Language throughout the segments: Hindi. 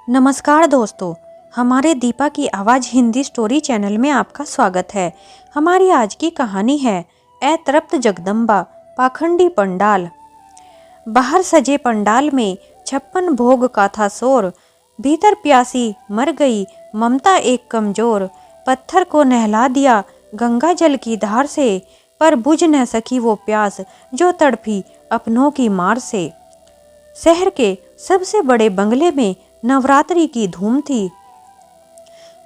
नमस्कार दोस्तों, हमारे दीपा की आवाज़ हिंदी स्टोरी चैनल में आपका स्वागत है। हमारी आज की कहानी है अतृप्त जगदम्बा पाखंडी पंडाल। बाहर सजे पंडाल में 56 भोग का था शोर, भीतर प्यासी मर गई ममता एक कमजोर। पत्थर को नहला दिया गंगा जल की धार से, पर बुझ न सकी वो प्यास जो तड़पी अपनों की मार से। शहर के सबसे बड़े बंगले में नवरात्रि की धूम थी।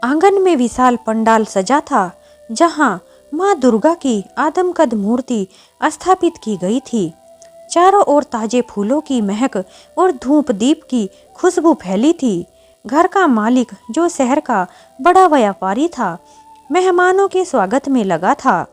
आंगन में विशाल पंडाल सजा था, जहां माँ दुर्गा की आदमकद मूर्ति स्थापित की गई थी। चारों ओर ताजे फूलों की महक और धूप दीप की खुशबू फैली थी। घर का मालिक, जो शहर का बड़ा व्यापारी था, मेहमानों के स्वागत में लगा था।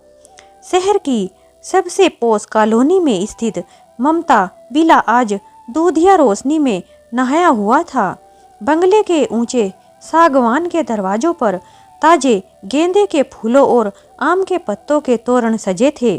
शहर की सबसे पोश कॉलोनी में स्थित ममता बिला आज दूधिया रोशनी में नहाया हुआ था। बंगले के ऊंचे सागवान के दरवाजों पर ताजे गेंदे के फूलों और आम के पत्तों के तोरण सजे थे।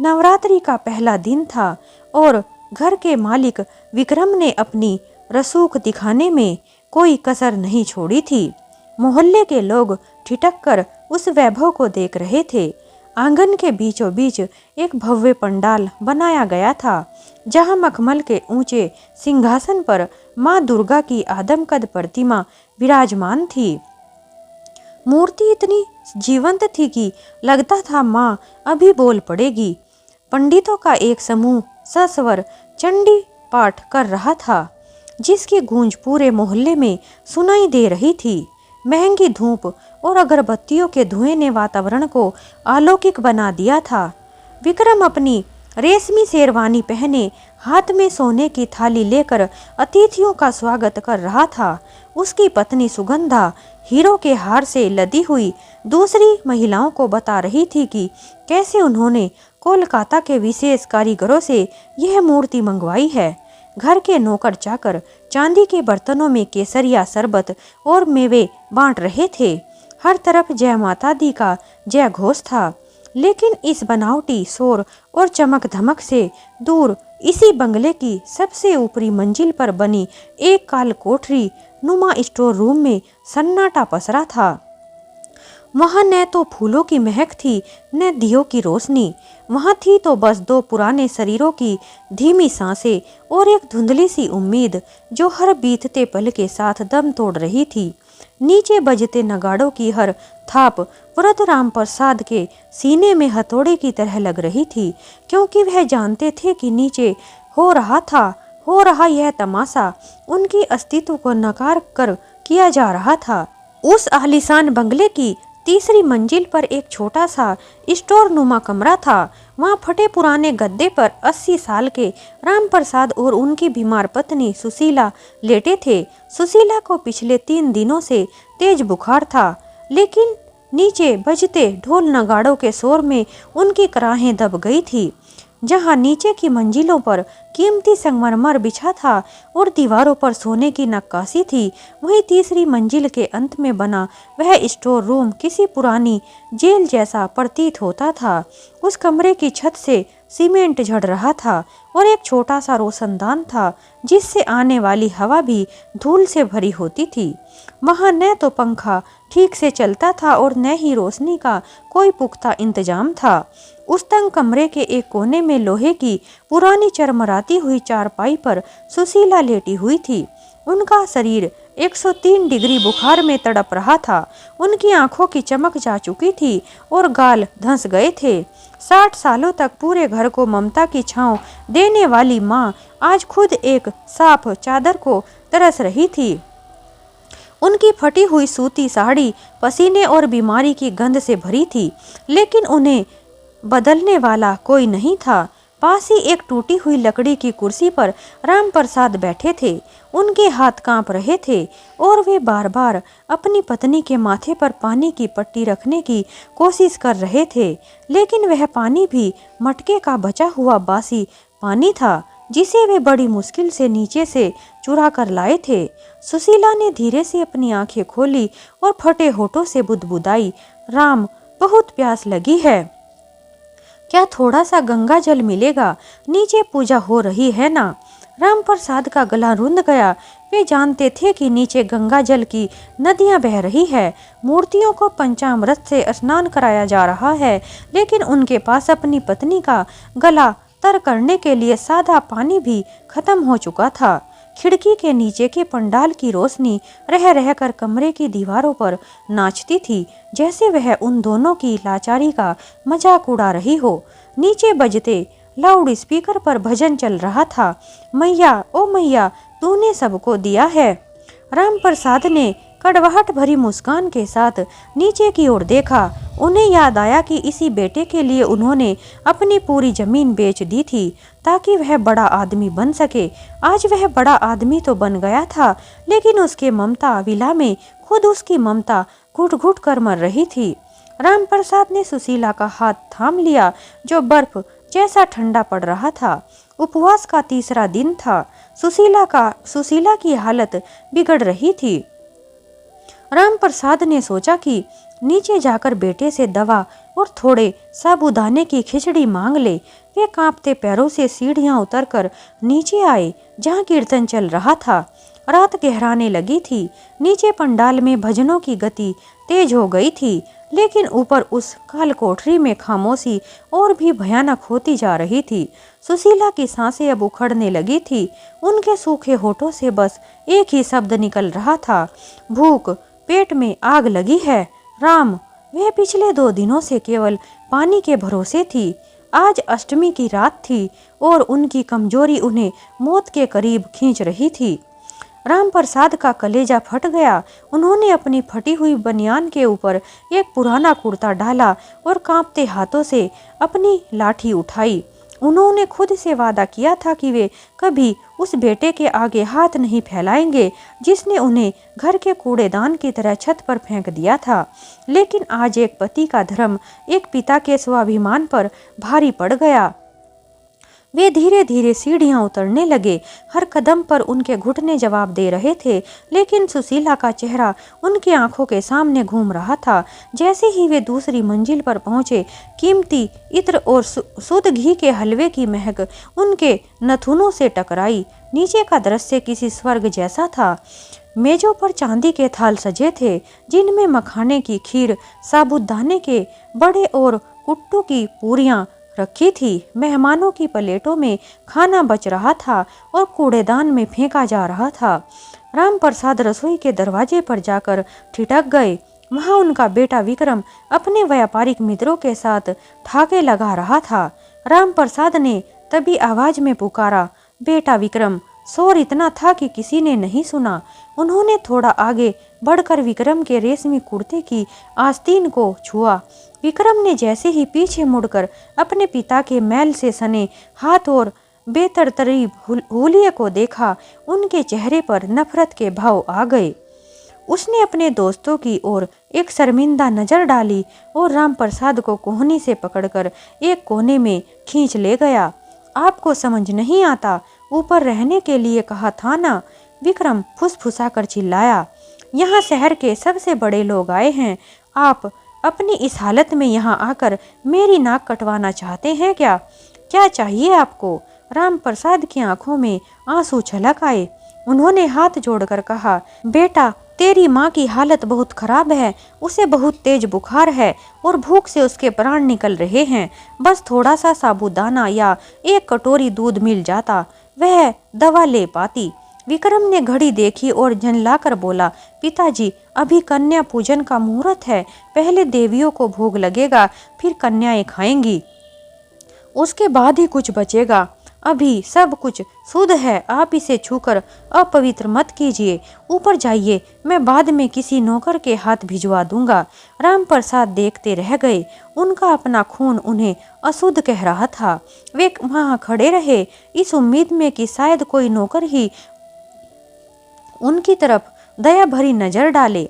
नवरात्रि का पहला दिन था और घर के मालिक विक्रम ने अपनी रसूख दिखाने में कोई कसर नहीं छोड़ी थी। मोहल्ले के लोग ठिठक कर उस वैभव को देख रहे थे। आंगन के बीचों बीच एक भव्य पंडाल बनाया गया था, जहां मखमल के ऊंचे सिंहासन पर माँ दुर्गा की आदमकद प्रतिमा विराजमान थी। मूर्ति इतनी जीवंत थी कि लगता था माँ अभी बोल पड़ेगी। पंडितों का एक समूह सस्वर चंडी पाठ कर रहा था, जिसकी गूंज पूरे मोहल्ले में सुनाई दे रही थी। महंगी धूप और अगरबत्तियों के धुएं ने वातावरण को अलौकिक बना दिया था। विक्रम अपनी रेशमी शेरवानी पहने हाथ में सोने की थाली लेकर अतिथियों का स्वागत कर रहा था। उसकी पत्नी सुगंधा हीरो के हार से लदी हुई दूसरी महिलाओं को बता रही थी कि कैसे उन्होंने कोलकाता के विशेष कारीगरों से यह मूर्ति मंगवाई है। घर के नौकर चाकर चांदी के बर्तनों में केसरिया, शरबत और मेवे बांट रहे थे। हर तरफ जय माता दी का जय घोष था। लेकिन इस बनावटी शोर और चमक धमक से दूर इसी बंगले की सबसे ऊपरी मंजिल पर बनी एक काल कोठरी नुमा स्टोर रूम में सन्नाटा पसरा था। वहां न तो फूलों की महक थी, न दियों की रोशनी। वहां थी तो बस दो पुराने शरीरों की धीमी सांसें और एक धुंधली सी उम्मीद, जो हर बीतते पल के साथ दम तोड़ रही थी। नीचे बजते नगाड़ों की हर थाप वरदराम प्रसाद के सीने में हथौड़े की तरह लग रही थी, क्योंकि वह जानते थे कि नीचे हो रहा यह तमाशा उनकी अस्तित्व को नकार कर किया जा रहा था। उस आलीशान बंगले की तीसरी मंजिल पर एक छोटा सा स्टोर नुमा कमरा था। वहाँ फटे पुराने गद्दे पर 80 साल के राम प्रसाद और उनकी बीमार पत्नी सुशीला लेटे थे। सुशीला को पिछले 3 दिनों से तेज बुखार था, लेकिन नीचे बजते ढोल नगाड़ों के शोर में उनकी कराहें दब गई थी। जहां नीचे की मंजिलों पर कीमती संगमरमर बिछा था और दीवारों पर सोने की नक्काशी थी, वहीं तीसरी मंजिल के अंत में बना वह स्टोर रूम किसी पुरानी जेल जैसा प्रतीत होता था। उस कमरे की छत से सीमेंट झड़ रहा था और एक छोटा सा रोशनदान था, जिससे आने वाली हवा भी धूल से भरी होती थी। वहां न तो पंखा ठीक से चलता था और न ही रोशनी का कोई पुख्ता इंतजाम था। उस तंग कमरे के एक कोने में लोहे की पुरानी चरमराती हुई चारपाई पर सुशीला लेटी हुई थी। उनका शरीर 103 डिग्री बुखार में तड़प रहा था। उनकी आंखों की चमक जा चुकी थी और गाल धंस गए थे। 60 सालों तक पूरे घर को ममता की छांव देने वाली माँ आज खुद एक साफ चादर को तरस रही थी। उनकी फटी हुई सूती साड़ी पसीने और बीमारी की गंध से भरी थी, लेकिन उन्हें बदलने वाला कोई नहीं था। पास ही एक टूटी हुई लकड़ी की कुर्सी पर राम प्रसाद बैठे थे। उनके हाथ कांप रहे थे और वे बार बार अपनी पत्नी के माथे पर पानी की पट्टी रखने की कोशिश कर रहे थे, लेकिन वह पानी भी मटके का बचा हुआ बासी पानी था, जिसे वे बड़ी मुश्किल से नीचे से चुरा कर लाए थे। सुशीला ने धीरे से अपनी आंखें खोली और फटे होठों से बुदबुदाई, राम, बहुत प्यास लगी है, क्या थोड़ा सा गंगा जल मिलेगा? नीचे पूजा हो रही है ना? राम प्रसाद का गला रुंध गया, वे जानते थे कि नीचे गंगा जल की नदियां बह रही है, मूर्तियों को पंचामृत से स्नान कराया जा रहा है, लेकिन उनके पास अपनी पत्नी का गला तर करने के लिए सादा पानी भी खत्म हो चुका था। खिड़की के नीचे के पंडाल की रोशनी रह रहकर कमरे की दीवारों पर नाचती थी, जैसे वह उन दोनों की लाचारी का मजाक उड़ा रही हो। नीचे बजते लाउड स्पीकर पर भजन चल रहा था, मैया ओ मैया तूने सबको दिया है। राम प्रसाद ने कड़वाहट भरी मुस्कान के साथ नीचे की ओर देखा। उन्हें याद आया कि इसी बेटे के लिए उन्होंने अपनी पूरी जमीन बेच दी थी ताकि वह बड़ा आदमी बन सके। आज वह बड़ा आदमी तो बन गया था, लेकिन उसके ममता विला में खुद उसकी ममता घुट घुट कर मर रही थी। राम प्रसाद ने सुशीला का हाथ थाम लिया, जो बर्फ जैसा ठंडा पड़ रहा था। उपवास का तीसरा दिन था। सुशीला की हालत बिगड़ रही थी। राम प्रसाद ने सोचा कि नीचे जाकर बेटे से दवा और थोड़े साबूदाने की खिचड़ी मांग ले। वे कांपते पैरों से सीढ़ियां उतरकर नीचे आए, जहां कीर्तन चल रहा था। रात गहराने लगी थी। नीचे पंडाल में भजनों की गति तेज हो गई थी, लेकिन ऊपर उस काल कोठरी में खामोशी और भी भयानक होती जा रही थी। सुशीला की सांसें अब उखड़ने लगी थी। उनके सूखे होठों से बस एक ही शब्द निकल रहा था, भूख, पेट में आग लगी है राम। वह पिछले 2 दिनों से केवल पानी के भरोसे थी। आज अष्टमी की रात थी और उनकी कमजोरी उन्हें मौत के करीब खींच रही थी। राम प्रसाद का कलेजा फट गया। उन्होंने अपनी फटी हुई बनियान के ऊपर एक पुराना कुर्ता डाला और कांपते हाथों से अपनी लाठी उठाई। उन्होंने खुद से वादा किया था कि वे कभी उस बेटे के आगे हाथ नहीं फैलाएंगे जिसने उन्हें घर के कूड़ेदान की तरह छत पर फेंक दिया था। लेकिन आज एक पति का धर्म एक पिता के स्वाभिमान पर भारी पड़ गया। वे धीरे धीरे सीढ़ियां उतरने लगे। हर कदम पर उनके घुटने जवाब दे रहे थे, लेकिन सुशीला का चेहरा उनकी आंखों के सामने घूम रहा था। जैसे ही वे दूसरी मंजिल पर पहुंचे, कीमती इत्र और शुद्ध घी के हलवे की महक उनके नथुनों से टकराई। नीचे का दृश्य किसी स्वर्ग जैसा था। मेजों पर चांदी के थाल सजे थे, जिनमें मखाने की खीर, साबूदाने के बड़े और कुट्टू की पूरियां रखी थी। मेहमानों की प्लेटों में खाना बच रहा था और कूड़ेदान में फेंका जा रहा था। राम प्रसाद रसोई के दरवाजे पर जाकर ठिठक गए। वहां उनका बेटा विक्रम अपने व्यापारिक मित्रों के साथ ठाके लगा रहा था। राम प्रसाद ने तभी आवाज में पुकारा, बेटा विक्रम। शोर इतना था कि किसी ने नहीं सुना। उन्होंने थोड़ा आगे बढ़कर विक्रम के रेशमी कुर्ते की आस्तीन को छुआ। विक्रम ने जैसे ही पीछे मुड़कर अपने पिता के मैल से सने हाथ और बेतरतीब हुलिये को देखा, उनके चेहरे पर नफरत के भाव आ गए। उसने अपने दोस्तों की ओर एक शर्मिंदा नजर डाली और राम प्रसाद को कोहनी से पकड़कर एक कोने में खींच ले गया। आपको समझ नहीं आता, ऊपर रहने के लिए कहा था ना, विक्रम फुसफुसा कर चिल्लाया। यहाँ शहर के सबसे बड़े लोग आए हैं। आप अपनी इस हालत में यहाँ आकर मेरी नाक कटवाना चाहते हैं क्या? क्या चाहिए आपको? राम प्रसाद की आंखों में आंसू छलक आए। उन्होंने हाथ जोड़कर कहा, बेटा तेरी माँ की हालत बहुत खराब है। उसे बहुत तेज बुखार है और भूख से उसके प्राण निकल रहे हैं। बस थोड़ा सा साबूदाना या एक कटोरी दूध मिल जाता, वह दवा ले पाती। विक्रम ने घड़ी देखी और झनलाकर बोला, पिताजी अभी कन्या पूजन का मुहूर्त है। पहले देवियों को भोग लगेगा, फिर कन्याएं खाएंगी, उसके बाद ही कुछ बचेगा। अभी सब कुछ शुद्ध है, आप इसे छूकर अपवित्र मत कीजिए। ऊपर जाइए, मैं बाद में किसी नौकर के हाथ भिजवा दूंगा। राम प्रसाद देखते रह गए। उनका अपना खून उन्हें अशुद्ध कह रहा था। वे वहां खड़े रहे, इस उम्मीद में कि शायद कोई नौकर ही उनकी तरफ दया भरी नजर डाले,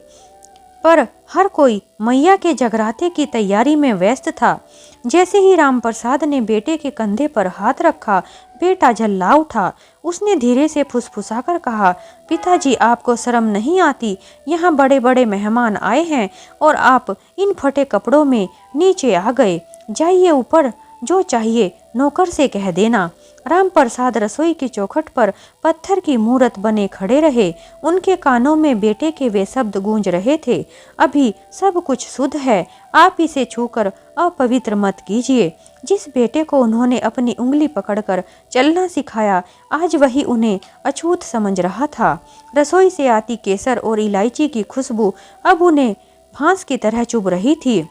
पर हर कोई मैया के जगराते की तैयारी में व्यस्त था। जैसे ही राम प्रसाद ने बेटे के कंधे पर हाथ रखा, बेटा झल्ला उठा। उसने धीरे से फुसफुसाकर कहा, पिताजी आपको शर्म नहीं आती? यहाँ बड़े बड़े मेहमान आए हैं और आप इन फटे कपड़ों में नीचे आ गए। जाइए ऊपर, जो चाहिए नौकर से कह देना। राम प्रसाद रसोई की चौखट पर पत्थर की मूरत बने खड़े रहे। उनके कानों में बेटे के वे शब्द गूंज रहे थे, अभी सब कुछ शुद्ध है, आप इसे छूकर अपवित्र मत कीजिए। जिस बेटे को उन्होंने अपनी उंगली पकड़कर चलना सिखाया, आज वही उन्हें अछूत समझ रहा था। रसोई से आती केसर और इलायची की खुशबू अब उन्हें फांस की तरह चुभ रही थी।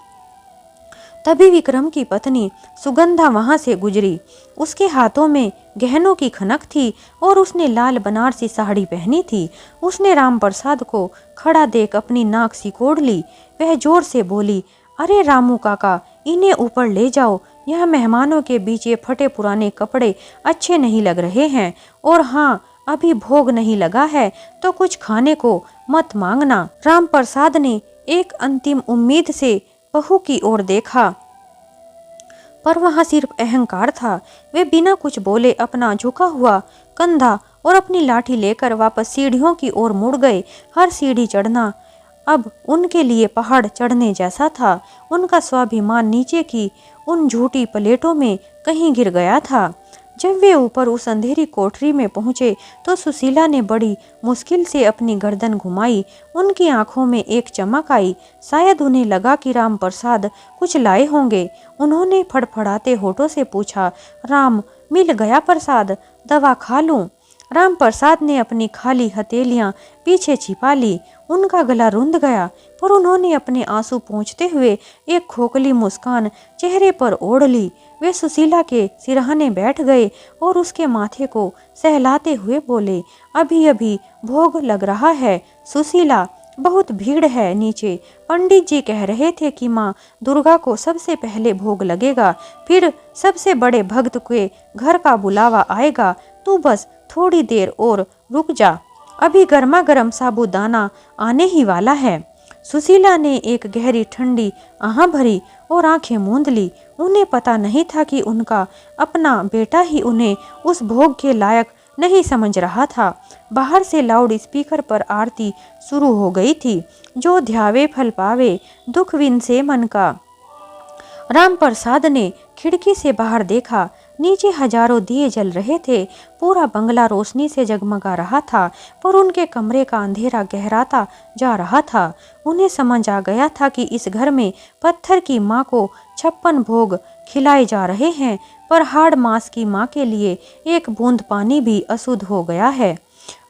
तभी विक्रम की पत्नी सुगंधा वहां से गुजरी। उसके हाथों में गहनों की खनक थी और उसने लाल बनारसी साड़ी पहनी थी। उसने राम प्रसाद को खड़ा देख अपनी नाक सिकोड़ ली। वह जोर से बोली, अरे रामू काका, इन्हें ऊपर ले जाओ। यह मेहमानों के बीच ये फटे पुराने कपड़े अच्छे नहीं लग रहे हैं। और हाँ, अभी भोग नहीं लगा है तो कुछ खाने को मत मांगना। राम प्रसाद ने एक अंतिम उम्मीद से बहू की ओर देखा, पर वहां सिर्फ अहंकार था। वे बिना कुछ बोले अपना झुका हुआ कंधा और अपनी लाठी लेकर वापस सीढ़ियों की ओर मुड़ गए। हर सीढ़ी चढ़ना अब उनके लिए पहाड़ चढ़ने जैसा था। उनका स्वाभिमान नीचे की उन झूठी प्लेटों में कहीं गिर गया था। जब वे ऊपर उस अंधेरी कोठरी में पहुंचे तो सुशीला ने बड़ी मुश्किल से अपनी गर्दन घुमाई। उनकी आंखों में एक चमक आई। शायद उन्हें लगा कि राम प्रसाद कुछ लाए होंगे। उन्होंने फड़फड़ाते होठों से पूछा, राम, मिल गया प्रसाद? दवा खा लूं? राम प्रसाद ने अपनी खाली हथेलियां पीछे छिपा ली। उनका गला रुंध गया, पर उन्होंने अपने आंसू पोंछते हुए एक खोखली मुस्कान चेहरे पर ओढ़ ली। वे सुशीला के सिरहाने बैठ गए और उसके माथे को सहलाते हुए बोले, अभी अभी भोग लग रहा है सुशीला, बहुत भीड़ है नीचे। पंडित जी कह रहे थे कि माँ दुर्गा को सबसे पहले भोग लगेगा, फिर सबसे बड़े भक्त के घर का बुलावा आएगा। तू बस थोड़ी देर और रुक जा, अभी गर्मा गर्म साबूदाना आने ही वाला है। सुशीला ने एक गहरी ठंडी आह भरी और आंखें मूंद ली। उन्हें पता नहीं था कि उनका अपना बेटा ही उन्हें उस भोग के लायक नहीं समझ रहा था। बाहर से लाउड स्पीकर पर आरती शुरू हो गई थी। जो ध्यावे फल पावे, दुख विनसे मन का। राम प्रसाद ने खिड़की से बाहर देखा। नीचे हजारों दिए जल रहे थे। पूरा बंगला रोशनी से जगमगा रहा था, पर उनके कमरे का अंधेरा गहराता जा रहा था। उन्हें समझ आ गया था कि इस घर में पत्थर की माँ को 56 भोग खिलाए जा रहे हैं, पर हाड़ मांस की माँ के लिए एक बूंद पानी भी अशुद्ध हो गया है।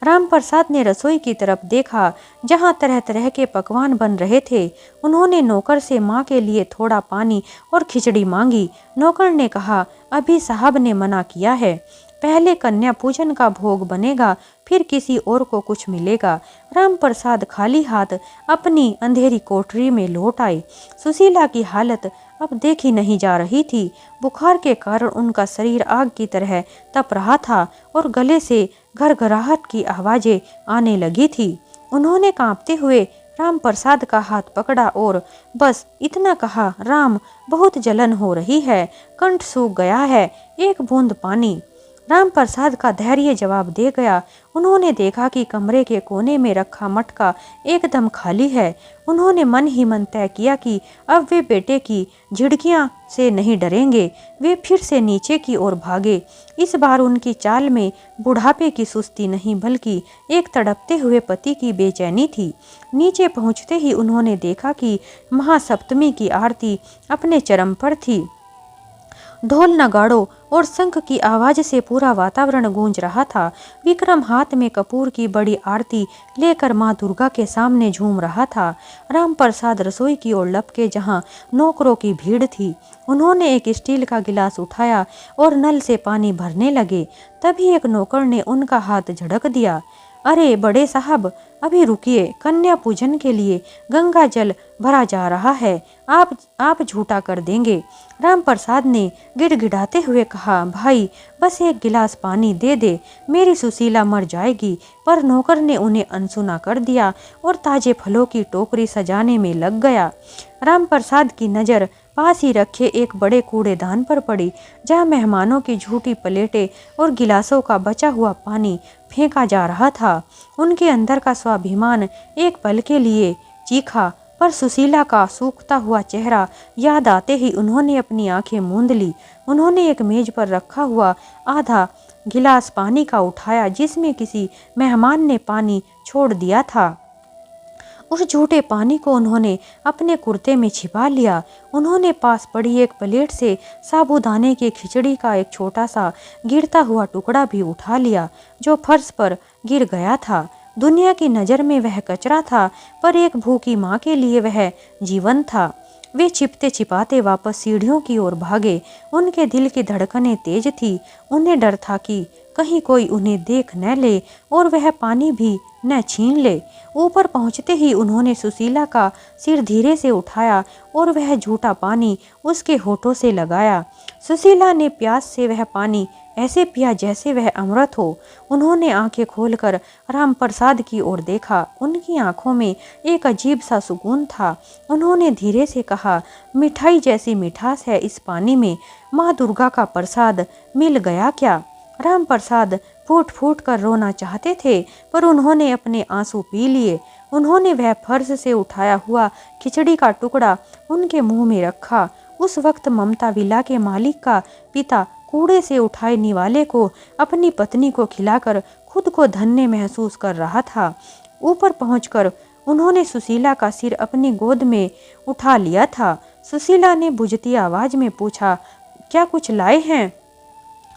राम प्रसाद ने रसोई की तरफ देखा, जहां तरह तरह के पकवान बन रहे थे। उन्होंने नौकर से माँ के लिए थोड़ा पानी और खिचड़ी मांगी। नौकर ने कहा, अभी साहब ने मना किया है, पहले कन्या पूजन का भोग बनेगा, फिर किसी और को कुछ मिलेगा। राम प्रसाद खाली हाथ अपनी अंधेरी कोठरी में लौट आए। सुशीला की हालत अब देखी नहीं जा रही थी। बुखार के कारण उनका शरीर आग की तरह तप रहा था और गले से घरघराहट की आवाजें आने लगी थी। उन्होंने कांपते हुए राम प्रसाद का हाथ पकड़ा और बस इतना कहा, राम, बहुत जलन हो रही है, कंठ सूख गया है, एक बूंद पानी। राम प्रसाद का धैर्य जवाब दे गया। उन्होंने देखा कि कमरे के कोने में रखा मटका एकदम खाली है। उन्होंने मन ही मन तय किया कि अब वे बेटे की झिड़कियां से नहीं डरेंगे। वे फिर से नीचे की ओर भागे। इस बार उनकी चाल में बुढ़ापे की सुस्ती नहीं, बल्कि एक तड़पते हुए पति की बेचैनी थी। नीचे पहुंचते ही उन्होंने देखा कि महासप्तमी की आरती अपने चरम पर थी। ढोल नगाड़ों और शंख की आवाज से पूरा वातावरण गूंज रहा था। विक्रम हाथ में कपूर की बड़ी आरती लेकर माँ दुर्गा के सामने झूम रहा था। राम प्रसाद रसोई की ओर लपके, जहाँ नौकरों की भीड़ थी। उन्होंने एक स्टील का गिलास उठाया और नल से पानी भरने लगे। तभी एक नौकर ने उनका हाथ झटक दिया। अरे बड़े साहब, अभी रुकिए, कन्या पूजन के लिए गंगा जल भरा जा रहा है, आप झूठा कर देंगे। राम प्रसाद ने गिड़गिड़ाते हुए कहा, भाई बस एक गिलास पानी दे दे, मेरी सुशीला मर जाएगी। पर नौकर ने उन्हें अनसुना कर दिया और ताजे फलों की टोकरी सजाने में लग गया। राम प्रसाद की नज़र पास ही रखे एक बड़े कूड़ेदान पर पड़ी, जहाँ मेहमानों की झूठी प्लेटें और गिलासों का बचा हुआ पानी फेंका जा रहा था। उनके अंदर का स्वाभिमान एक पल के लिए चीखा, पर सुशीला का सूखता हुआ चेहरा याद आते ही उन्होंने अपनी आंखें मूंद ली। उन्होंने एक मेज पर रखा हुआ आधा गिलास पानी का उठाया जिसमें किसी मेहमान ने पानी छोड़ दिया था। उस झूठे पानी को उन्होंने अपने कुर्ते में छिपा लिया। उन्होंने पास पड़ी एक प्लेट से साबूदाने की खिचड़ी का एक छोटा सा गिरता हुआ टुकड़ा भी उठा लिया जो फर्श पर गिर गया था। दुनिया की नज़र में वह कचरा था, पर एक भूखी माँ के लिए वह जीवन था। वे छिपते छिपाते वापस सीढ़ियों की ओर भागे। उनके दिल की धड़कनें तेज थी। उन्हें डर था कि कहीं कोई उन्हें देख न ले और वह पानी भी न छीन ले। ऊपर पहुंचते ही उन्होंने सुशीला का सिर धीरे से उठाया और वह झूठा पानी उसके होठों से लगाया। सुशीला ने प्यास से वह पानी ऐसे पिया जैसे वह अमृत हो। उन्होंने आंखें खोलकर राम प्रसाद की ओर देखा। उनकी आंखों में एक अजीब सा सुकून था। उन्होंने धीरे से कहा, मिठाई जैसी मिठास है इस पानी में। माँ दुर्गा का प्रसाद मिल गया क्या? राम प्रसाद फूट फूट कर रोना चाहते थे, पर उन्होंने अपने आंसू पी लिए। उन्होंने वह फर्श से उठाया हुआ खिचड़ी का टुकड़ा उनके मुंह में रखा। उस वक्त ममता विला के मालिक का पिता कूड़े से उठाए निवाले को अपनी पत्नी को खिलाकर खुद को धन्य महसूस कर रहा था। ऊपर पहुंचकर उन्होंने सुशीला का सिर अपनी गोद में उठा लिया था। सुशीला ने बुझती आवाज में पूछा, क्या कुछ लाए हैं?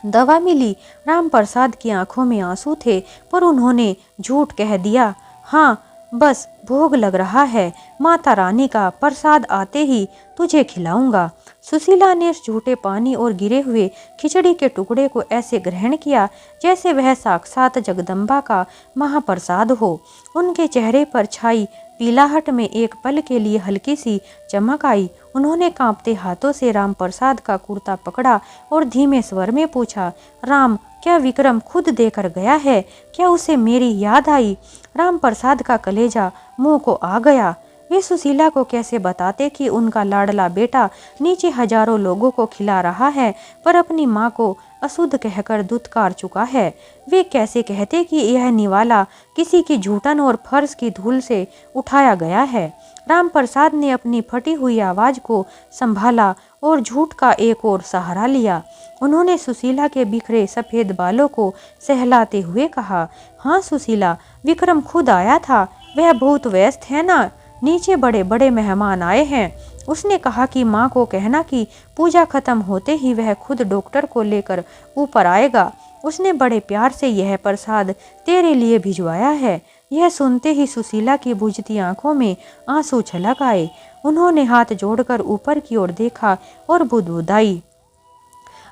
दवा मिली। राम प्रसाद की आंखों में आंसू थे, पर उन्होंने झूठ कह दिया, हाँ बस भोग लग रहा है। माता रानी का प्रसाद आते ही तुझे खिलाऊंगा। सुशीला ने उस झूठे पानी और गिरे हुए खिचड़ी के टुकड़े को ऐसे ग्रहण किया जैसे वह साक्षात जगदम्बा का महाप्रसाद हो। उनके चेहरे पर छाई पीलाहट में एक पल के लिए हल्की सी चमक आई। उन्होंने कांपते हाथों से राम प्रसाद का कुर्ता पकड़ा और धीमे स्वर में पूछा, राम, क्या विक्रम खुद देकर गया है? क्या उसे मेरी याद आई? राम प्रसाद का कलेजा मुंह को आ गया। वे सुशीला को कैसे बताते कि उनका लाडला बेटा नीचे हजारों लोगों को खिला रहा है, पर अपनी माँ को अशुद्ध कहकर दुत्कार चुका है। वे कैसे कहते कि यह निवाला किसी की झूठन और फर्श की धूल से उठाया गया है। राम प्रसाद ने अपनी फटी हुई आवाज को संभाला और झूठ का एक और सहारा लिया। उन्होंने सुशीला के बिखरे सफेद बालों को सहलाते हुए कहा, हाँ सुशीला, विक्रम खुद आया था। वह बहुत व्यस्त है ना, नीचे बड़े बड़े मेहमान आए हैं। उसने कहा कि माँ को कहना कि पूजा खत्म होते ही वह खुद डॉक्टर को लेकर ऊपर आएगा। उसने बड़े प्यार से यह प्रसाद तेरे लिए भिजवाया है। यह सुनते ही सुशीला की बुझती आंखों में आंसू छलक आए। उन्होंने हाथ जोड़कर ऊपर की ओर देखा और बुदबुदाई,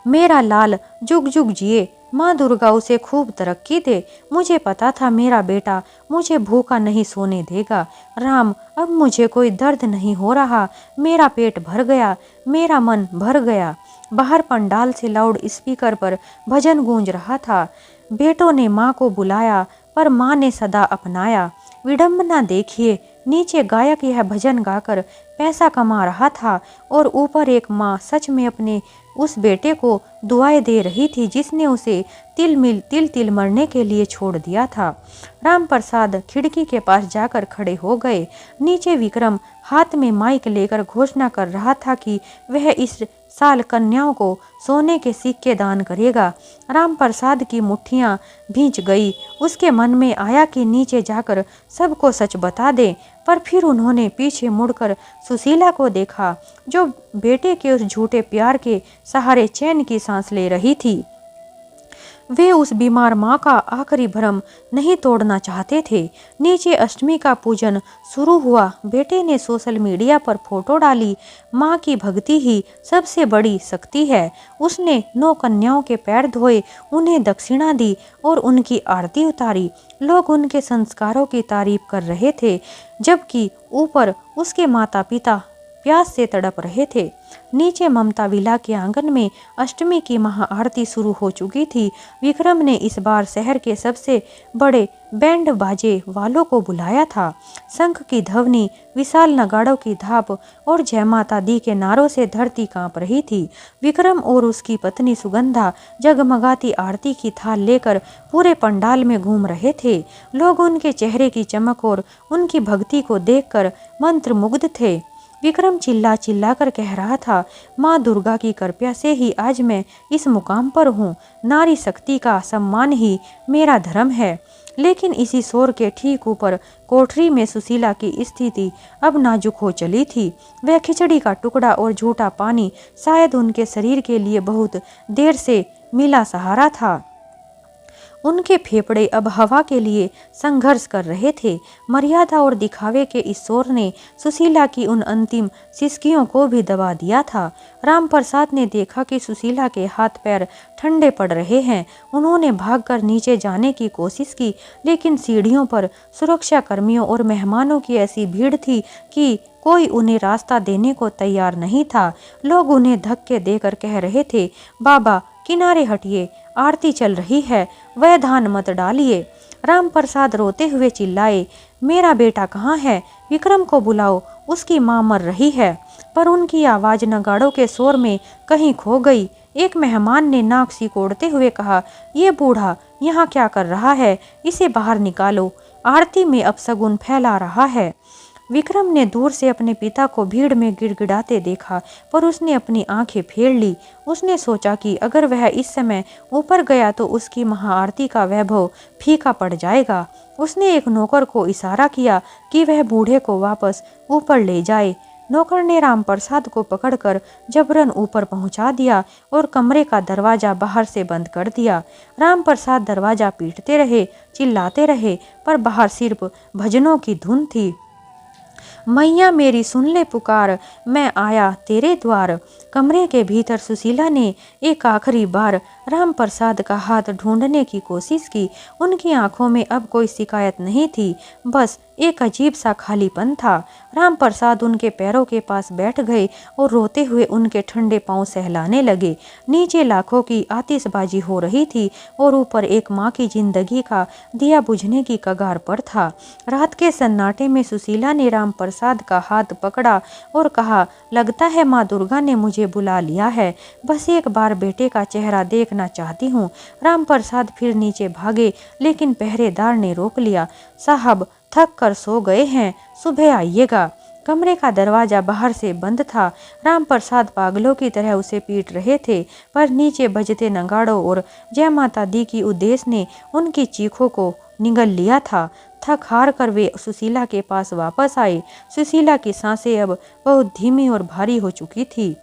मेरा लाल जुग जुग जिए, माँ दुर्गा उसे खूब तरक्की दे। मुझे पता था मेरा बेटा मुझे भूखा नहीं सोने देगा। राम, अब मुझे कोई दर्द नहीं हो रहा। मेरा पेट भर गया, मेरा मन भर गया। बाहर पंडाल से लाउड स्पीकर पर भजन गूंज रहा था। बेटों ने माँ को बुलाया, पर माँ ने सदा अपनाया। विडंबना देखिए, नीचे गायक यह भजन गाकर पैसा कमा रहा था और ऊपर एक माँ सच में अपने उस बेटे को दुआएं दे रही थी जिसने उसे तिल तिल मरने के लिए छोड़ दिया था। राम प्रसाद खिड़की के पास जाकर खड़े हो गए। नीचे विक्रम हाथ में माइक लेकर घोषणा कर रहा था कि वह इस साल कन्याओं को सोने के सिक्के दान करेगा। राम प्रसाद की मुट्ठियां भींच गई। उसके मन में आया कि नीचे जाकर सबको सच बता दे, पर फिर उन्होंने पीछे मुड़कर सुशीला को देखा जो बेटे के उस झूठे प्यार के सहारे चैन की सांस ले रही थी। वे उस बीमार माँ का आखिरी भ्रम नहीं तोड़ना चाहते थे। नीचे अष्टमी का पूजन शुरू हुआ। बेटे ने सोशल मीडिया पर फोटो डाली, माँ की भक्ति ही सबसे बड़ी शक्ति है। उसने 9 कन्याओं के पैर धोए, उन्हें दक्षिणा दी और उनकी आरती उतारी। लोग उनके संस्कारों की तारीफ कर रहे थे, जबकि ऊपर उसके माता पिता प्यास से तड़प रहे थे। नीचे ममता विला के आंगन में अष्टमी की महाआरती शुरू हो चुकी थी। विक्रम ने इस बार शहर के सबसे बड़े बैंड बाजे वालों को बुलाया था। शंख की ध्वनि, विशाल नगाड़ों की धाप और जय माता दी के नारों से धरती कांप रही थी। विक्रम और उसकी पत्नी सुगंधा जगमगाती आरती की थाल लेकर पूरे पंडाल में घूम रहे थे। लोग उनके चेहरे की चमक और उनकी भक्ति को देखकर मंत्रमुग्ध थे। विक्रम चिल्ला चिल्ला कर कह रहा था, माँ दुर्गा की कृपा से ही आज मैं इस मुकाम पर हूँ। नारी शक्ति का सम्मान ही मेरा धर्म है। लेकिन इसी शोर के ठीक ऊपर कोठरी में सुशीला की स्थिति अब नाजुक हो चली थी। वह खिचड़ी का टुकड़ा और झूठा पानी शायद उनके शरीर के लिए बहुत देर से मिला सहारा था। उनके फेफड़े अब हवा के लिए संघर्ष कर रहे थे। मर्यादा और दिखावे के इस शोर ने सुशीला की उन अंतिम सिसकियों को भी दबा दिया था। रामप्रसाद ने देखा कि सुशीला के हाथ पैर ठंडे पड़ रहे हैं। उन्होंने भागकर नीचे जाने की कोशिश की, लेकिन सीढ़ियों पर सुरक्षा कर्मियों और मेहमानों की ऐसी भीड़ थी कि कोई उन्हें रास्ता देने को तैयार नहीं था। लोग उन्हें धक्के देकर कह रहे थे, बाबा किनारे हटिए, आरती चल रही है, व्यवधान मत डालिए। रामप्रसाद रोते हुए चिल्लाए, मेरा बेटा कहाँ है? विक्रम को बुलाओ, उसकी माँ मर रही है। पर उनकी आवाज़ नगाड़ों के शोर में कहीं खो गई। एक मेहमान ने नाक सिकोड़ते हुए कहा, ये बूढ़ा यहाँ क्या कर रहा है? इसे बाहर निकालो, आरती में अपशगुन फैला रहा है। विक्रम ने दूर से अपने पिता को भीड़ में गिड़गिड़ाते देखा, पर उसने अपनी आंखें फेर ली। उसने सोचा कि अगर वह इस समय ऊपर गया तो उसकी महाआरती का वैभव फीका पड़ जाएगा। उसने एक नौकर को इशारा किया कि वह बूढ़े को वापस ऊपर ले जाए। नौकर ने रामप्रसाद को पकड़कर जबरन ऊपर पहुंचा दिया और कमरे का दरवाजा बाहर से बंद कर दिया। रामप्रसाद दरवाजा पीटते रहे, चिल्लाते रहे, पर बाहर सिर्फ भजनों की धुन थी। मैया मेरी सुन ले पुकार, मैं आया तेरे द्वार। कमरे के भीतर सुशीला ने एक आखिरी बार रामप्रसाद का हाथ ढूंढने की कोशिश की। उनकी आंखों में अब कोई शिकायत नहीं थी, बस एक अजीब सा खालीपन था। रामप्रसाद उनके पैरों के पास बैठ गए और रोते हुए उनके ठंडे पांव सहलाने लगे। नीचे लाखों की आतिशबाजी हो रही थी और ऊपर एक माँ की जिंदगी का दिया बुझने की कगार पर था। रात के सन्नाटे में सुशीला ने रामप्रसाद का हाथ पकड़ा और कहा, लगता है माँ दुर्गा ने मुझे बुला लिया है। बस एक बार बेटे का चेहरा देखना चाहती हूँ। रामप्रसाद फिर नीचे भागे, लेकिन पहरेदार ने रोक लिया। साहब थक कर सो गए हैं, सुबह आइएगा। कमरे का दरवाजा बाहर से बंद था। रामप्रसाद पागलों की तरह उसे पीट रहे थे, पर नीचे बजते नगाड़ों और जय माता दी की उद्देश्य ने उनकी चीखों को निगल लिया था। थक हार कर वे सुशीला के पास वापस आए। सुशीला की सांसें अब बहुत धीमी और भारी हो चुकी थी।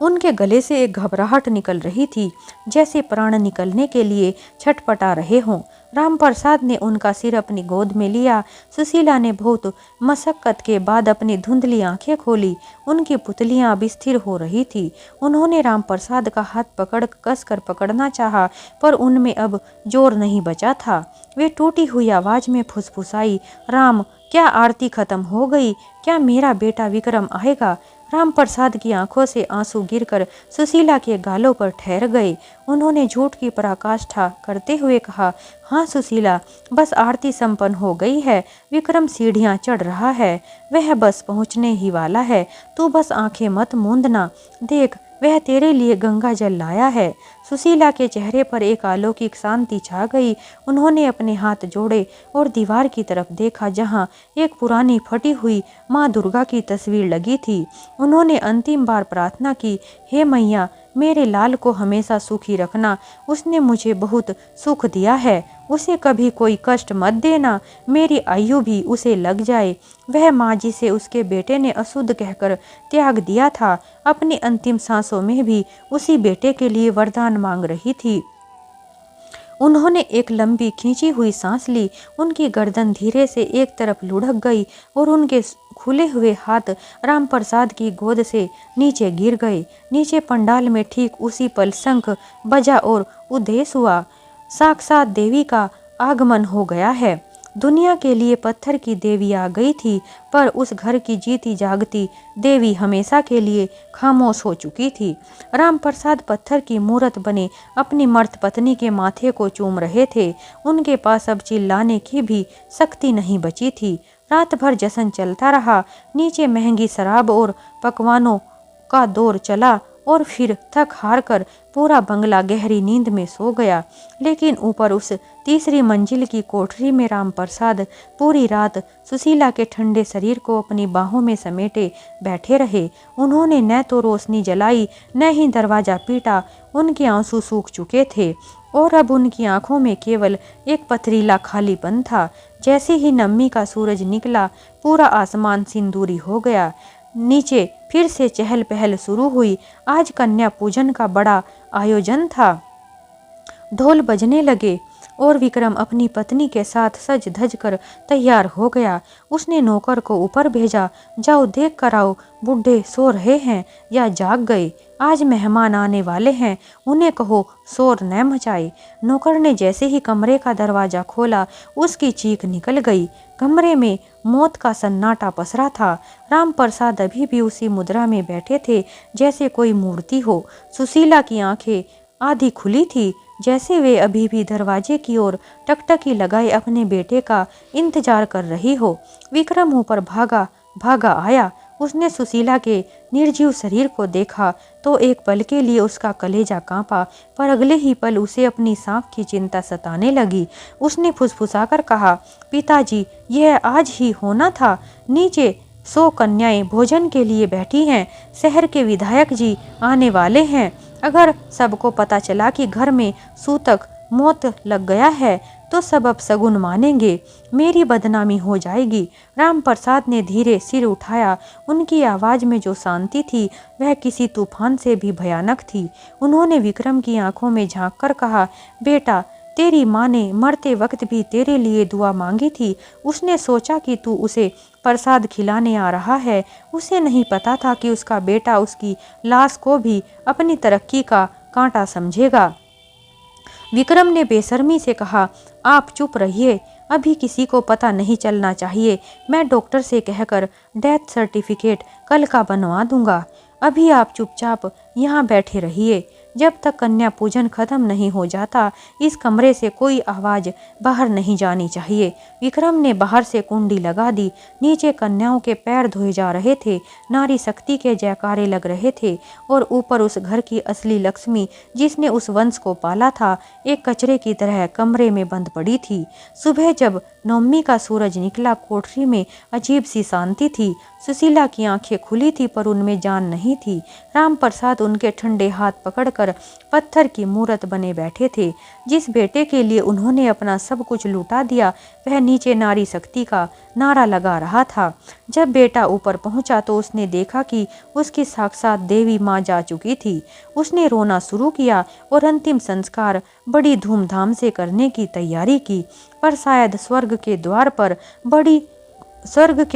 उनके गले से एक घबराहट निकल रही थी, जैसे प्राण निकलने के लिए छटपटा रहे हों। रामप्रसाद ने उनका सिर अपनी गोद में लिया। सुशीला ने बहुत मशक्कत के बाद अपनी धुंधली आंखें खोली। उनकी पुतलियां अब स्थिर हो रही थी। उन्होंने रामप्रसाद का हाथ पकड़ कसकर पकड़ना चाहा, पर उनमें अब जोर नहीं बचा था। वे टूटी हुई आवाज में फुसफुसाई, राम, क्या आरती खत्म हो गई? क्या मेरा बेटा विक्रम आएगा? रामप्रसाद की आंखों से आंसू गिरकर सुशीला के गालों पर ठहर गए। उन्होंने झूठ की पराकाष्ठा करते हुए कहा, हाँ सुशीला, बस आरती संपन्न हो गई है। विक्रम सीढ़ियाँ चढ़ रहा है, वह बस पहुँचने ही वाला है। तू बस आंखें मत मूंदना, देख वह तेरे लिए गंगा जल लाया है। सुशीला के चेहरे पर एक अलौकिक शांति छा गई। उन्होंने अपने हाथ जोड़े और दीवार की तरफ देखा, जहां एक पुरानी फटी हुई माँ दुर्गा की तस्वीर लगी थी। उन्होंने अंतिम बार प्रार्थना की, हे मैया, मेरे लाल को हमेशा सुखी रखना। उसने मुझे बहुत सुख दिया है, उसे कभी कोई कष्ट मत देना। मेरी आयु भी उसे लग जाए। वह माँ जिसे उसके बेटे ने अशुद्ध कहकर त्याग दिया था, अपनी अंतिम सांसों में भी उसी बेटे के लिए वरदान मांग रही थी। उन्होंने एक लंबी खींची हुई सांस ली। उनकी गर्दन धीरे से एक तरफ लुढ़क गई और उनके खुले हुए हाथ रामप्रसाद की गोद से नीचे गिर गए। नीचे पंडाल में ठीक उसी पल शंख बजा और उद्देश्य हुआ। साक्षात देवी का आगमन हो गया है। दुनिया के लिए पत्थर की देवी आ गई थी, पर उस घर की जीती जागती देवी हमेशा के लिए खामोश हो चुकी थी। राम प्रसाद पत्थर की मूर्त बने अपनी मर्द पत्नी के माथे को चूम रहे थे। उनके पास अब चिल्लाने की भी शक्ति नहीं बची थी। रात भर जश्न चलता रहा। नीचे महंगी शराब और पकवानों का दौर चला और फिर थक हार कर पूरा बंगला गहरी नींद में सो गया। लेकिन ऊपर उस तीसरी मंजिल की कोठरी में राम प्रसाद पूरी रात सुशीला के ठंडे शरीर को अपनी बाहों में समेटे बैठे रहे। उन्होंने न तो रोशनी जलाई, न ही दरवाजा पीटा। उनके आंसू सूख चुके थे और अब उनकी आंखों में केवल एक पथरीला खालीपन था। जैसे ही नम्मी का सूरज निकला, पूरा आसमान सिंदूरी हो गया। नीचे फिर से चहल पहल शुरू हुई। आज कन्या पूजन का बड़ा आयोजन था। ढोल बजने लगे और विक्रम अपनी पत्नी के साथ सज धज कर तैयार हो गया। उसने नौकर को ऊपर भेजा, जाओ देख कर आओ बूढ़े सो रहे हैं या जाग गए। आज मेहमान आने वाले हैं, उन्हें कहो शोर न मचाए। नौकर ने जैसे ही कमरे का दरवाजा खोला, उसकी चीख निकल गई। कमरे में मौत का सन्नाटा पसरा था। राम प्रसाद अभी भी उसी मुद्रा में बैठे थे जैसे कोई मूर्ति हो। सुशीला की आंखें आधी खुली थी, जैसे वे अभी भी दरवाजे की ओर टकटकी लगाए अपने बेटे का इंतजार कर रही हो। विक्रम ऊपर भागा भागा आया। उसने सुशीला के निर्जीव शरीर को देखा तो एक पल के लिए उसका कलेजा कांपा, पर अगले ही पल उसे अपनी सांप की चिंता सताने लगी। उसने फुसफुसाकर कहा, पिताजी, यह आज ही होना था। नीचे 100 कन्याएं भोजन के लिए बैठी हैं। शहर के विधायक जी आने वाले हैं। अगर सबको पता चला कि घर में सूतक मौत लग गया है तो सब अपशगुन मानेंगे, मेरी बदनामी हो जाएगी। राम प्रसाद ने धीरे सिर उठाया। उनकी आवाज़ में जो शांति थी वह किसी तूफान से भी भयानक थी। उन्होंने विक्रम की आंखों में झांक कर कहा, बेटा, तेरी माँ ने मरते वक्त भी तेरे लिए दुआ मांगी थी। उसने सोचा कि तू उसे प्रसाद खिलाने आ रहा है। उसे नहीं पता था कि उसका बेटा उसकी लाश को भी अपनी तरक्की का कांटा समझेगा। विक्रम ने बेशर्मी से कहा, आप चुप रहिए, अभी किसी को पता नहीं चलना चाहिए। मैं डॉक्टर से कहकर डेथ सर्टिफिकेट कल का बनवा दूंगा। अभी आप चुपचाप यहाँ बैठे रहिए। जब तक कन्या पूजन खत्म नहीं हो जाता, इस कमरे से कोई आवाज़ बाहर नहीं जानी चाहिए। विक्रम ने बाहर से कुंडी लगा दी। नीचे कन्याओं के पैर धोए जा रहे थे, नारी शक्ति के जयकारे लग रहे थे और ऊपर उस घर की असली लक्ष्मी, जिसने उस वंश को पाला था, एक कचरे की तरह कमरे में बंद पड़ी थी। सुबह जब नवमी का सूरज निकला, कोठरी में अजीब सी शांति थी। सुशीला की आंखें खुली थी पर उनमें जान नहीं थी। राम प्रसाद उनके ठंडे हाथ पकड़कर पत्थर की मूर्त बने बैठे थे। जिस बेटे के लिए उन्होंने अपना सब कुछ लुटा दिया, वह नीचे नारी शक्ति का नारा लगा रहा था। जब बेटा ऊपर पहुंचा तो उसने देखा कि उसकी साक्षात देवी माँ जा चुकी थी। उसने रोना शुरू किया और अंतिम संस्कार बड़ी धूमधाम से करने की तैयारी की। पर शायद स्वर्ग के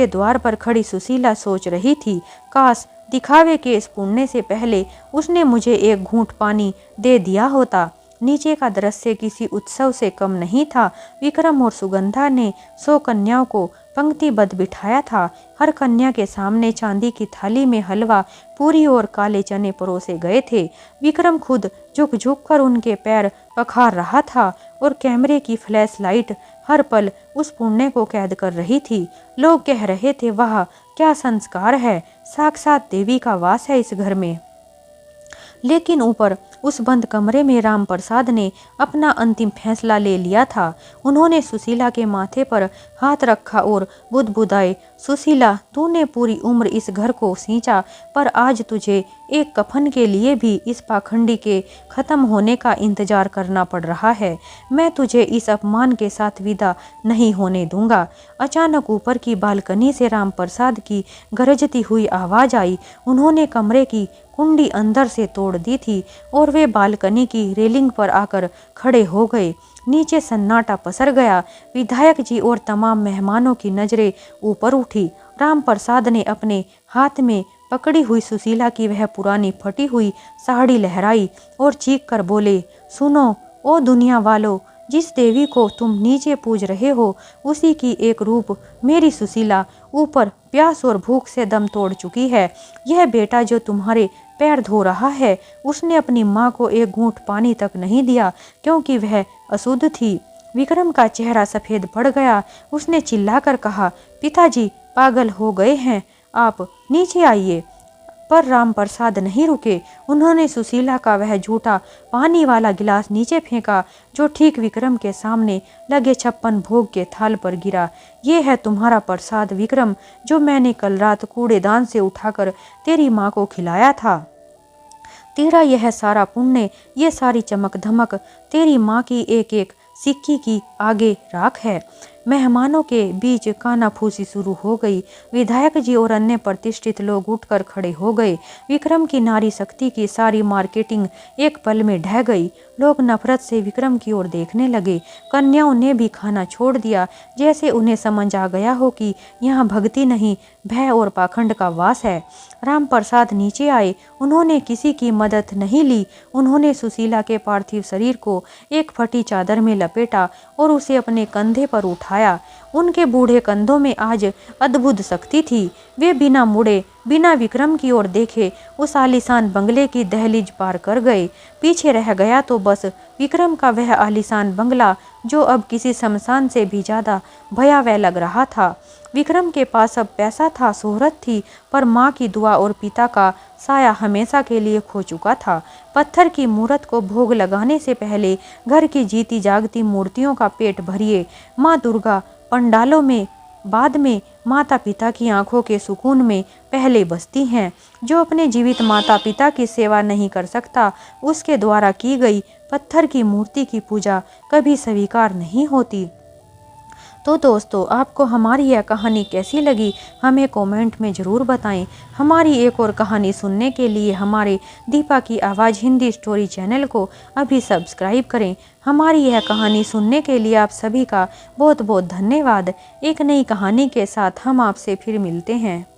द्वार पर खड़ी सुशीला सोच रही थी, काश दिखावे के इस पुण्य से पहले उसने मुझे एक घूंट पानी दे दिया होता। नीचे का दृश्य किसी उत्सव से कम नहीं था। विक्रम और सुगंधा ने 100 कन्याओं को पंक्तिबद्ध बिठाया था। हर कन्या के सामने चांदी की थाली में हलवा, पूरी और काले चने परोसे गए थे। विक्रम खुद झुक झुक कर उनके पैर पखार रहा था और कैमरे की फ्लैश लाइट हर पल उस पुण्य को कैद कर रही थी। लोग कह रहे थे, वाह क्या संस्कार है, साक्षात देवी का वास है इस घर में। लेकिन ऊपर उस बंद कमरे में राम प्रसाद ने अपना अंतिम फैसला ले लिया था। उन्होंने सुशीला के माथे पर हाथ रखा और बुदबुदाए, सुशीला, तूने पूरी उम्र इस घर को सींचा, पर आज तुझे एक कफन के लिए भी इस पाखंडी के खत्म होने का इंतजार करना पड़ रहा है। मैं तुझे इस अपमान के साथ विदा नहीं होने दूंगा। अचानक ऊपर की बालकनी से राम प्रसाद की गरजती हुई आवाज़ आई। उन्होंने कमरे की कुंडी अंदर से तोड़ दी थी और वे बालकनी की रेलिंग पर आकर खड़े हो गए। नीचे सन्नाटा पसर गया। विधायक जी और तमाम मेहमानों की नजरें ऊपर उठी। राम प्रसाद ने अपने हाथ में पकड़ी हुई सुशीला की वह पुरानी फटी हुई साड़ी लहराई और चीख कर बोले, सुनो ओ दुनिया वालों, जिस देवी को तुम नीचे पूज रहे हो उसी की एक रूप मेरी सुशीला ऊपर प्यास और भूख से दम तोड़ चुकी है। यह बेटा जो तुम्हारे पैर धो रहा है उसने अपनी माँ को एक घूंट पानी तक नहीं दिया क्योंकि वह अशुद्ध थी। विक्रम का चेहरा सफेद पड़ गया। उसने चिल्लाकर कहा, पिताजी पागल हो गए हैं, आप नीचे आइए। पर राम प्रसाद नहीं रुके। उन्होंने सुशीला का वह झूठा पानी वाला गिलास नीचे फेंका जो ठीक विक्रम के सामने लगे 56 भोग के थाल पर गिरा। ये है तुम्हारा प्रसाद विक्रम, जो मैंने कल रात कूड़ेदान से उठाकर तेरी माँ को खिलाया था। तेरा यह सारा पुण्य, ये सारी चमक धमक तेरी माँ की एक एक सिक्की की आगे राख है। मेहमानों के बीच कानाफूसी शुरू हो गई। विधायक जी और अन्य प्रतिष्ठित लोग उठकर खड़े हो गए। विक्रम की नारी शक्ति की सारी मार्केटिंग एक पल में ढह गई। लोग नफरत से विक्रम की ओर देखने लगे। कन्याओं ने भी खाना छोड़ दिया, जैसे उन्हें समझ आ गया हो कि यहाँ भक्ति नहीं, भय और पाखंड का वास है। राम प्रसाद नीचे आए। उन्होंने किसी की मदद नहीं ली। उन्होंने सुशीला के पार्थिव शरीर को एक फटी चादर में लपेटा और उसे अपने कंधे पर उठाया। उनके बूढ़े कंधों में आज अद्भुत शक्ति थी। वे बिना मुड़े, बिना विक्रम की ओर देखे उस आलीशान बंगले की दहलीज पार कर गए। पीछे रह गया तो बस विक्रम का वह आलीशान बंगला, जो अब किसी शमशान से भी ज्यादा भयावह लग रहा था। विक्रम के पास अब पैसा था, शोहरत थी, पर माँ की दुआ और पिता का साया हमेशा के लिए खो चुका था। पत्थर की मूर्त को भोग लगाने से पहले घर की जीती जागती मूर्तियों का पेट भरिए। माँ दुर्गा पंडालों में, बाद में माता पिता की आंखों के सुकून में पहले बसती हैं। जो अपने जीवित माता पिता की सेवा नहीं कर सकता, उसके द्वारा की गई पत्थर की मूर्ति की पूजा कभी स्वीकार नहीं होती। तो दोस्तों, आपको हमारी यह कहानी कैसी लगी हमें कमेंट में ज़रूर बताएं। हमारी एक और कहानी सुनने के लिए हमारे दीपा की आवाज़ हिंदी स्टोरी चैनल को अभी सब्सक्राइब करें। हमारी यह कहानी सुनने के लिए आप सभी का बहुत बहुत धन्यवाद। एक नई कहानी के साथ हम आपसे फिर मिलते हैं।